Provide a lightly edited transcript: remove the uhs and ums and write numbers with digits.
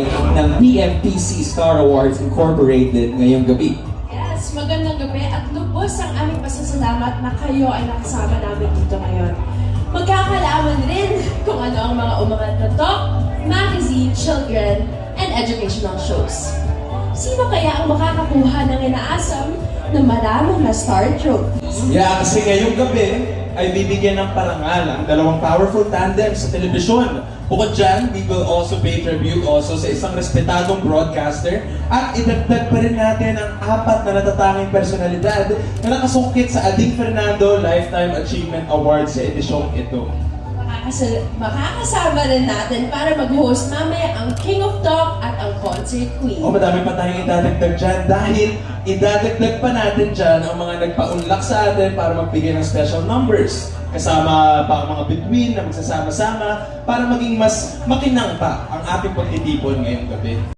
ng PMPC Star Awards Incorporated ngayong gabi. Yes, magandang gabi at lubos ang aming pasasalamat na kayo ay nakasama namin dito ngayon. Magkakalaman rin kung ano ang mga umangat na talk, magazine, children, and educational shows. Sino kaya ang makakakuha ng inaasam na maraming na Star Trophies? Yeah, kasi ngayong gabi ay bibigyan ng parangal ang dalawang powerful tandem sa telebisyon. Bukod dyan, we will also pay tribute also sa isang respetadong broadcaster at idagdag pa rin natin ang 4 na natatanging personalidad na nakasungkit sa Ading Fernando Lifetime Achievement Award sa edisyong ito. Makakasama rin natin para mag-host mamaya ang King of Talk at ang Concert Queen. O madami pa tayong idadagdag dyan dahil idadagdag pa natin dyan ang mga nagpaunlak sa atin para magbigay ng special numbers. Kasama pa ang mga bituin na magsasama-sama para maging mas makinang pa ang ating pagtitipon ngayong gabi.